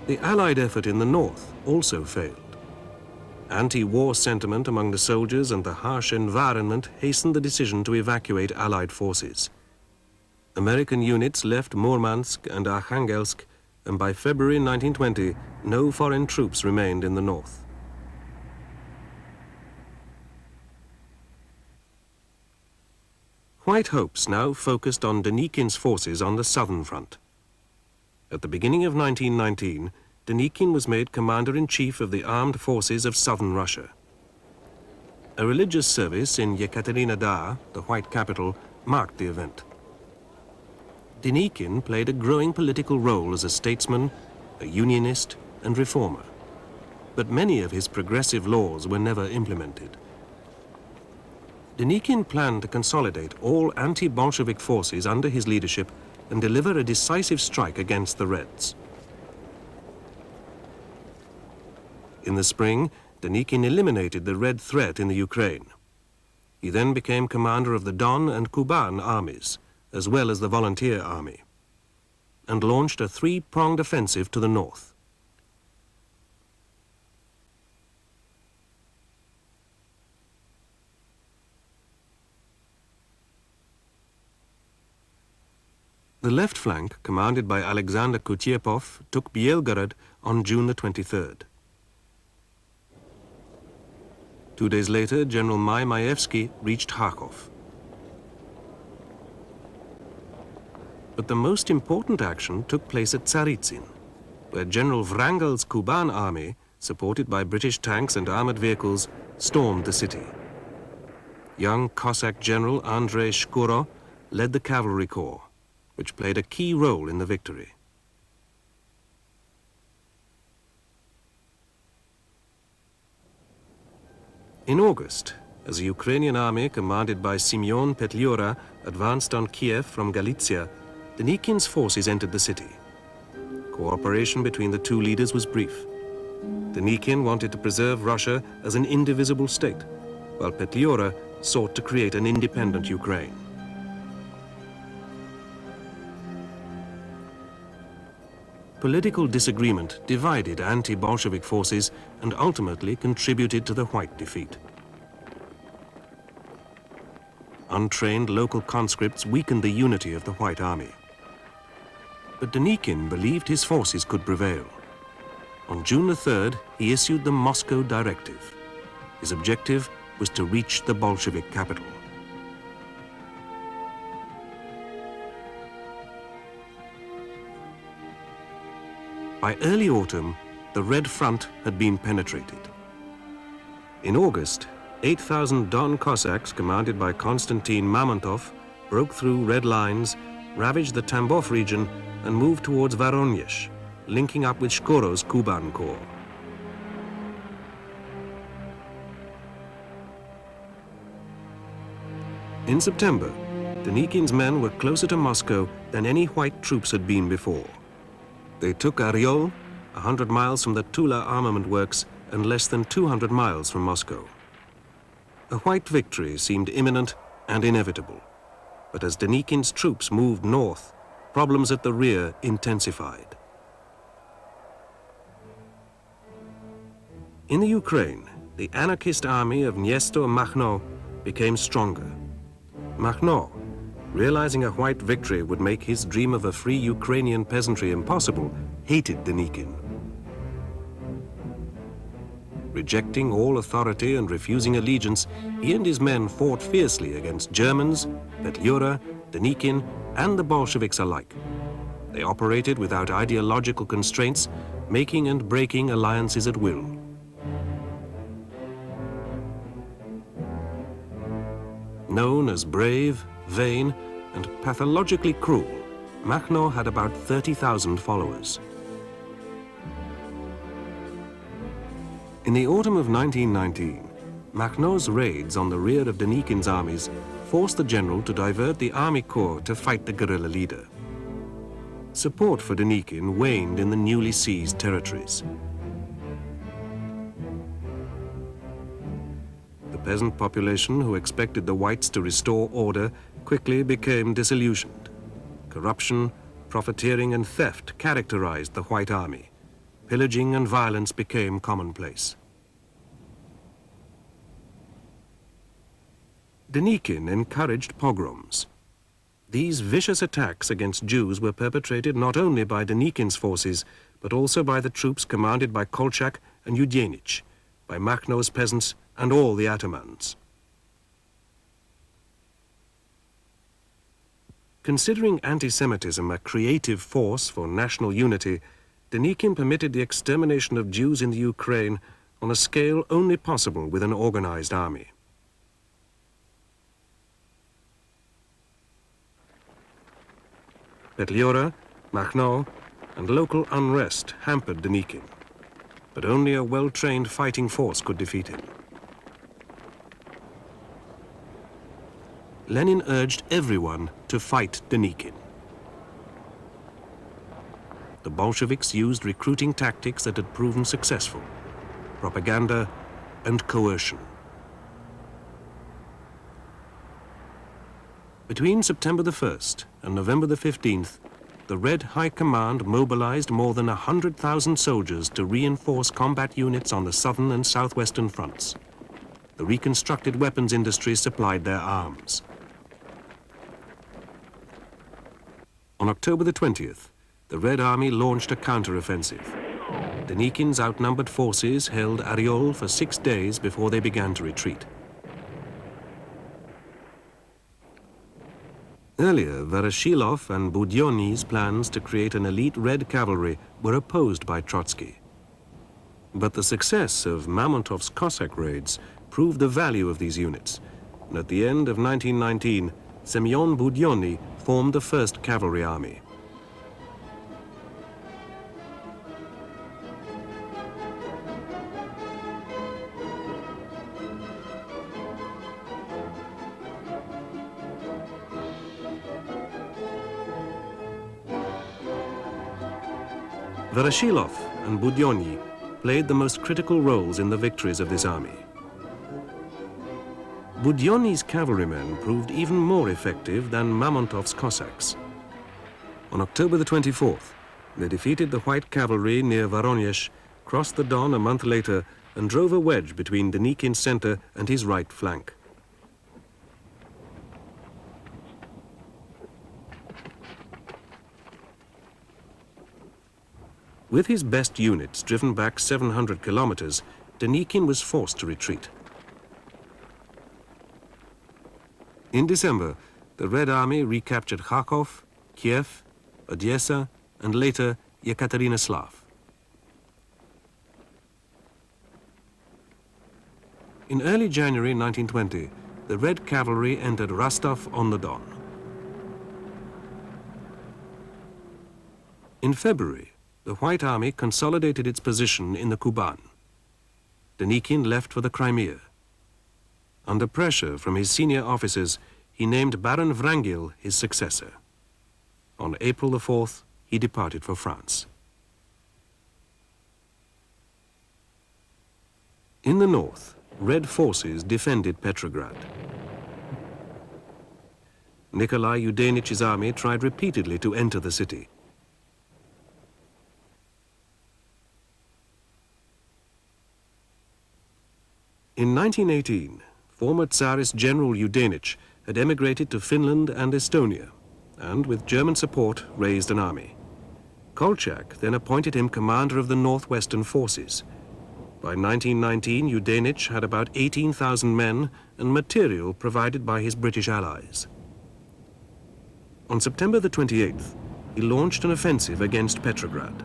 The Allied effort in the north also failed. Anti-war sentiment among the soldiers and the harsh environment hastened the decision to evacuate Allied forces. American units left Murmansk and Arkhangelsk, and by February 1920, no foreign troops remained in the north. White hopes now focused on Denikin's forces on the southern front. At the beginning of 1919, Denikin was made commander-in-chief of the armed forces of southern Russia. A religious service in Yekaterinodar, the White capital, marked the event. Denikin played a growing political role as a statesman, a unionist, and reformer. But many of his progressive laws were never implemented. Denikin planned to consolidate all anti-Bolshevik forces under his leadership and deliver a decisive strike against the Reds. In the spring, Denikin eliminated the Red threat in the Ukraine. He then became commander of the Don and Kuban armies, as well as the Volunteer Army, and launched a three-pronged offensive to the north. The left flank, commanded by Alexander Kutiepov, took Byelgorod on June the 23rd. 2 days later, General Maevsky reached Kharkov. But the most important action took place at Tsaritsyn, where General Wrangel's Kuban army, supported by British tanks and armored vehicles, stormed the city. Young Cossack General Andrei Shkuro led the cavalry corps, which played a key role in the victory. In August, as the Ukrainian army commanded by Simeon Petliura advanced on Kiev from Galicia, Denikin's forces entered the city. Cooperation between the two leaders was brief. Denikin wanted to preserve Russia as an indivisible state, while Petliura sought to create an independent Ukraine. Political disagreement divided anti-Bolshevik forces and ultimately contributed to the White defeat. Untrained local conscripts weakened the unity of the White Army. But Denikin believed his forces could prevail. On June the 3rd, he issued the Moscow Directive. His objective was to reach the Bolshevik capital. By early autumn, the Red Front had been penetrated. In August, 8,000 Don Cossacks, commanded by Konstantin Mamontov, broke through Red lines, ravaged the Tambov region, and moved towards Voronezh, linking up with Shkuro's Kuban Corps. In September, Denikin's men were closer to Moscow than any White troops had been before. They took Oryol, 100 miles from the Tula armament works and less than 200 miles from Moscow. A White victory seemed imminent and inevitable, but as Denikin's troops moved north, problems at the rear intensified. In the Ukraine, the anarchist army of Nestor Makhno became stronger. Makhno, realizing a White victory would make his dream of a free Ukrainian peasantry impossible, hated Denikin. Rejecting all authority and refusing allegiance, he and his men fought fiercely against Germans, Petliura, Denikin, and the Bolsheviks alike. They operated without ideological constraints, making and breaking alliances at will. Known as brave, vain, and pathologically cruel, Makhno had about 30,000 followers. In the autumn of 1919, Makhno's raids on the rear of Denikin's armies forced the general to divert the army corps to fight the guerrilla leader. Support for Denikin waned in the newly seized territories. The peasant population, who expected the Whites to restore order, quickly became disillusioned. Corruption, profiteering, and theft characterized the White Army, Pillaging and violence became commonplace. Denikin encouraged pogroms. These vicious attacks against Jews were perpetrated not only by Denikin's forces, but also by the troops commanded by Kolchak and Yudenich, by Makhno's peasants and all the atamans. Considering anti-Semitism a creative force for national unity, Denikin permitted the extermination of Jews in the Ukraine on a scale only possible with an organized army. Petliura, Makhno, and local unrest hampered Denikin, but only a well-trained fighting force could defeat him. Lenin urged everyone to fight Denikin. The Bolsheviks used recruiting tactics that had proven successful: propaganda and coercion. Between September the 1st and November the 15th, the Red High Command mobilized more than 100,000 soldiers to reinforce combat units on the southern and southwestern fronts. The reconstructed weapons industries supplied their arms. On October the 20th, the Red Army launched a counter-offensive. Denikin's outnumbered forces held Ariol for 6 days before they began to retreat. Earlier, Voroshilov and Budyonny's plans to create an elite Red Cavalry were opposed by Trotsky. But the success of Mamontov's Cossack raids proved the value of these units, and at the end of 1919, Semyon Budyonny formed the first cavalry army. Voroshilov and Budyonny played the most critical roles in the victories of this army. Budyonny's cavalrymen proved even more effective than Mamontov's Cossacks. On October the 24th, they defeated the White Cavalry near Voronezh, crossed the Don a month later, and drove a wedge between Denikin's center and his right flank. With his best units driven back 700 kilometers, Denikin was forced to retreat. In December, the Red Army recaptured Kharkov, Kiev, Odessa, and later Yekaterinoslav. In early January 1920, the Red Cavalry entered Rostov-on-the-Don. In February, the White Army consolidated its position in the Kuban. Denikin left for the Crimea. Under pressure from his senior officers, he named Baron Wrangel his successor. On April the 4th, he departed for France. In the north, Red forces defended Petrograd. Nikolai Yudenich's army tried repeatedly to enter the city. In 1918, former Tsarist General Yudenich had emigrated to Finland and Estonia, and with German support raised an army. Kolchak then appointed him commander of the northwestern forces. By 1919, Yudenich had about 18,000 men and material provided by his British allies. On September the 28th, he launched an offensive against Petrograd.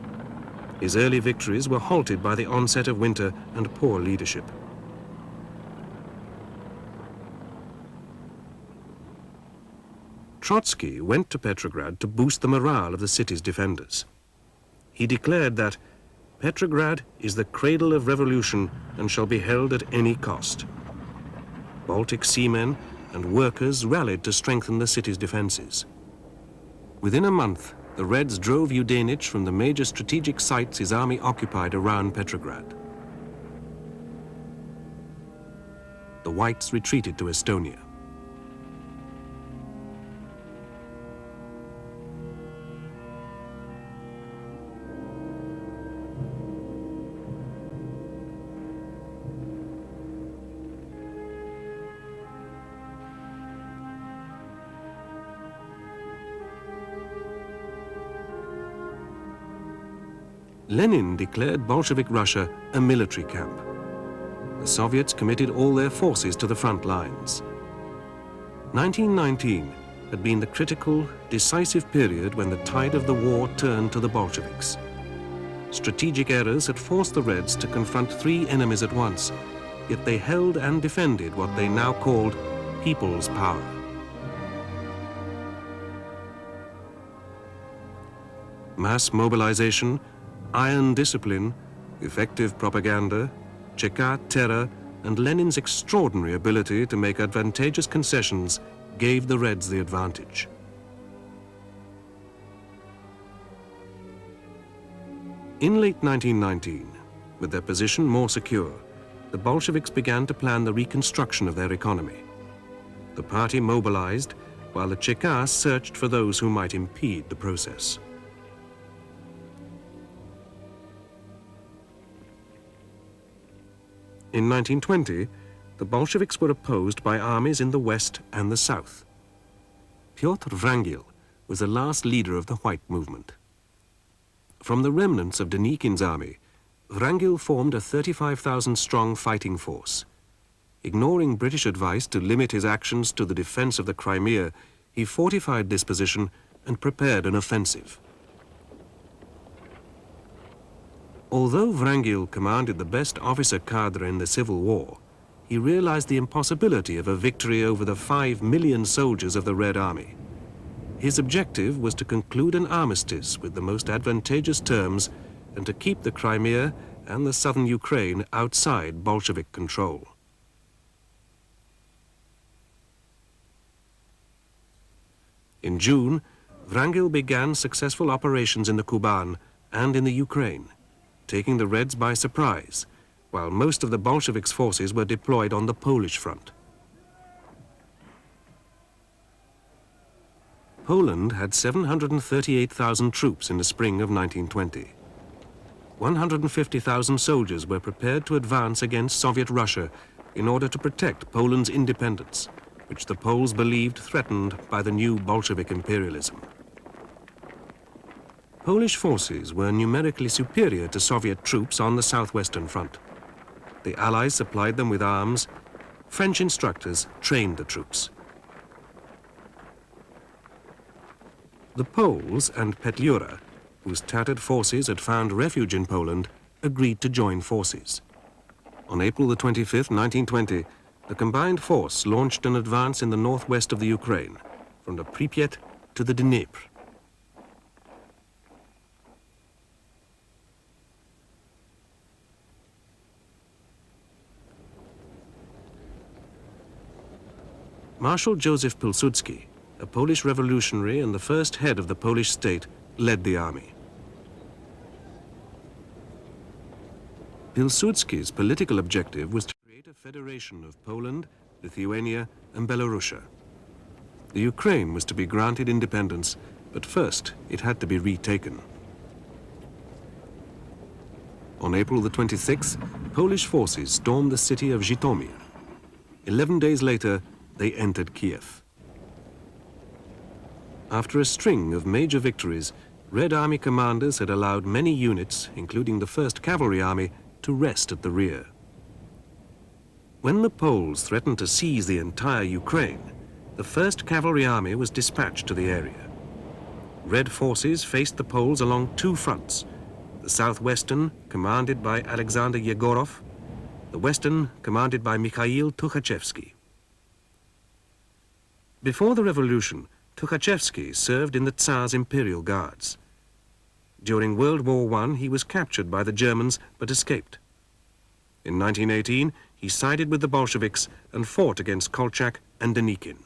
His early victories were halted by the onset of winter and poor leadership. Trotsky went to Petrograd to boost the morale of the city's defenders. He declared that Petrograd is the cradle of revolution and shall be held at any cost. Baltic seamen and workers rallied to strengthen the city's defenses. Within a month, the Reds drove Yudenich from the major strategic sites his army occupied around Petrograd. The Whites retreated to Estonia. Lenin declared Bolshevik Russia a military camp. The Soviets committed all their forces to the front lines. 1919 had been the critical, decisive period when the tide of the war turned to the Bolsheviks. Strategic errors had forced the Reds to confront three enemies at once, yet they held and defended what they now called people's power. Mass mobilization, iron discipline, effective propaganda, Cheka terror, and Lenin's extraordinary ability to make advantageous concessions gave the Reds the advantage. In late 1919, with their position more secure, the Bolsheviks began to plan the reconstruction of their economy. The party mobilized, while the Cheka searched for those who might impede the process. In 1920, the Bolsheviks were opposed by armies in the west and the south. Pyotr Wrangel was the last leader of the White movement. From the remnants of Denikin's army, Wrangel formed a 35,000-strong fighting force. Ignoring British advice to limit his actions to the defense of the Crimea, he fortified this position and prepared an offensive. Although Wrangel commanded the best officer cadre in the Civil War, he realized the impossibility of a victory over the 5 million soldiers of the Red Army. His objective was to conclude an armistice with the most advantageous terms and to keep the Crimea and the southern Ukraine outside Bolshevik control. In June, Wrangel began successful operations in the Kuban and in the Ukraine, taking the Reds by surprise, while most of the Bolsheviks' forces were deployed on the Polish front. Poland had 738,000 troops in the spring of 1920. 150,000 soldiers were prepared to advance against Soviet Russia in order to protect Poland's independence, which the Poles believed threatened by the new Bolshevik imperialism. Polish forces were numerically superior to Soviet troops on the southwestern front. The Allies supplied them with arms. French instructors trained the troops. The Poles and Petliura, whose tattered forces had found refuge in Poland, agreed to join forces. On April the 25th, 1920, the combined force launched an advance in the northwest of the Ukraine, from the Pripyat to the Dnieper. Marshal Józef Pilsudski, a Polish revolutionary and the first head of the Polish state, led the army. Pilsudski's political objective was to create a federation of Poland, Lithuania, and Belorussia. The Ukraine was to be granted independence, but first it had to be retaken. On April the 26th, Polish forces stormed the city of Zhytomyr. 11 days later, they entered Kiev. After a string of major victories, Red Army commanders had allowed many units, including the 1st Cavalry Army, to rest at the rear. When the Poles threatened to seize the entire Ukraine, the 1st Cavalry Army was dispatched to the area. Red forces faced the Poles along two fronts, the southwestern, commanded by Alexander Yegorov, the western, commanded by Mikhail Tukhachevsky. Before the revolution, Tukhachevsky served in the Tsar's Imperial Guards. During World War I, he was captured by the Germans but escaped. In 1918, he sided with the Bolsheviks and fought against Kolchak and Denikin.